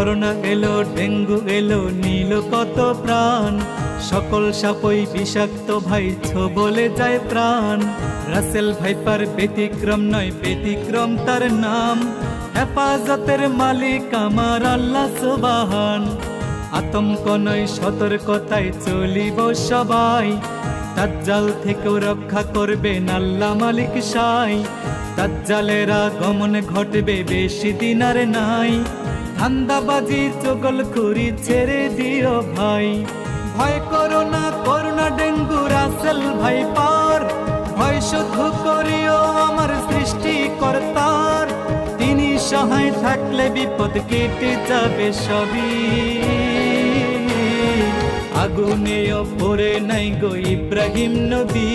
Corona এলো, dengue এলো, নিল কত প্রাণ। সকল সাপই বিষাক্ত ভাই, বলে যায় প্রাণ। রাসেল ভাইপার ব্যতিক্রম নয়, ব্যতিক্রম তার নাম। হেফাজতের মালিক আমার আল্লাহ সুবহান। আতঙ্ক নয়, সতর্কতায় চলিব সবাই। দাজ্জাল থেকেও রক্ষা করবেন আল্লাহ মালিক সাই। দাজ্জালের আগমন ঘটবে, বেশি দিন আর নাই। ধান্দাবাজি চগলখুরি ছেড়ে দিও ভাই। ভয় করো না, করোনা ডেঙ্গু রাসেল ভাইপার। ভয় শুধু করিও আমার সৃষ্টিকর্তার। তিনি সহায় থাকলে বিপদ কেটে যাবে সবই। আগুনেও পড়ে নাই গো ইব্রাহিম নবী।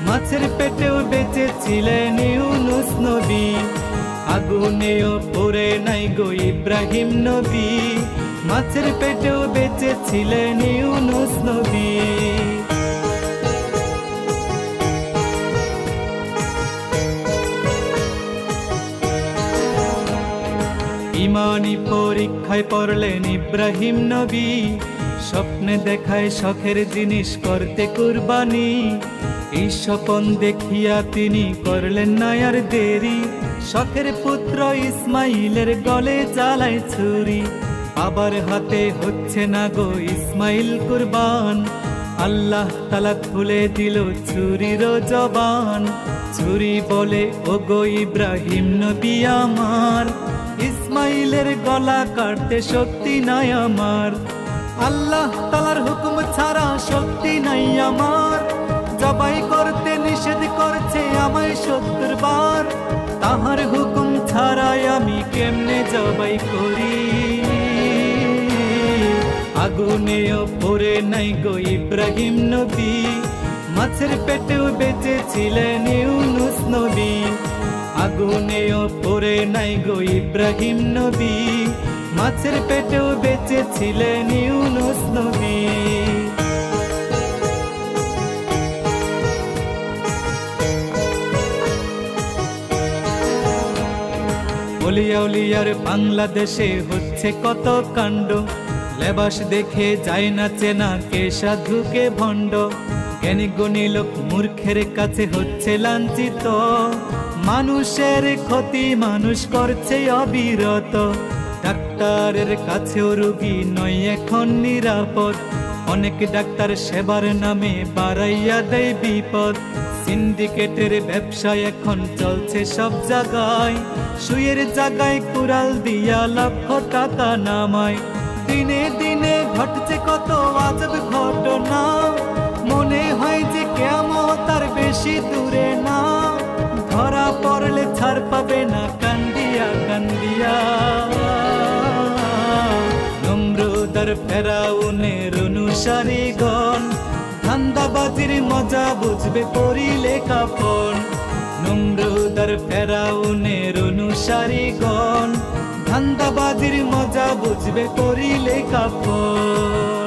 মাছের পেটেও বেঁচে ছিলেন ইউনুস নবী। আগুনেও পড়ে নাই গো ইব্রাহিম নবী। মাছের পেটেও বেঁচে ছিলেন ইউনুস নবী। ইমানি পরীক্ষায় পড়লেন ইব্রাহিম নবী। স্বপ্নে দেখায় শখের জিনিস করতে কুরবানি। এই স্বপন দেখিয়া তিনি করলেন না আর দেরি। শখের পুত্র ইসমাইলের গলে জ্বালায় ছুরি। বাবার হাতে হচ্ছে না গো ইসমাইল কুরবান। আল্লাহ তাআলা খুলে দিল ছুরির জবান। ছুরি বলে, ও গো ইব্রাহিম নবী আমার, ইসমাইলের গলা কাটতে শক্তি নাই আমার। আল্লাহ তাআলার হুকুম ছাড়া শক্তি নাই আমার। জবাই করতে নিষেধ করছে আমায় ৭০ বার। তাহার হুকুম ছাড়াই আমি কেমনে জবাই করি। আগুনেও পড়ে নাই গো ইব্রাহিম নবী। মাছের পেটেও বেঁচে ছিলেন ইউনুস নবী। আগুনেও পড়ে নাই গো ইব্রাহিম নবী। মাছের পেটেও বেঁচে ছিলেন ইউনুস নবী। অলিয়া উলিয়ার বাংলাদেশে হচ্ছে কত কাণ্ড। লেবাস দেখে যায় না চেনা, কে সাধু কে ভণ্ড। জ্ঞানী গুণী লোক মূর্খের কাছে হচ্ছে লাঞ্ছিত। মানুষের ক্ষতি মানুষ করছে অবিরত। ডাক্তারের কাছেও রোগী নয় এখন নিরাপদ। অনেক ডাক্তার সেবার নামে বাড়াইয়া দেয় বিপদ। সিন্ডিকেটের ব্যবসা এখন চলছে সব জায়গায়। সুয়ের জায়গায় কুড়াল দিয়া লক্ষ টাকা নামায়। দিনে দিনে ঘটছে কত আজব ঘটনা। মনে হয় যে কিয়ামত তার বেশি দূরে না। ধরা পড়লে ছাড় পাবে না কান্দিয়া কান্দিয়া। নমরুদ আর ফেরাউনের অনুসারীগণ ধান্দাবাজির মজা বুঝবে পড়িলে কাফন। নমরুদ আর ফেরাউনের অনুসারীগণ ধান্দাবাজির মজা বুঝবে পড়িলে কাফন।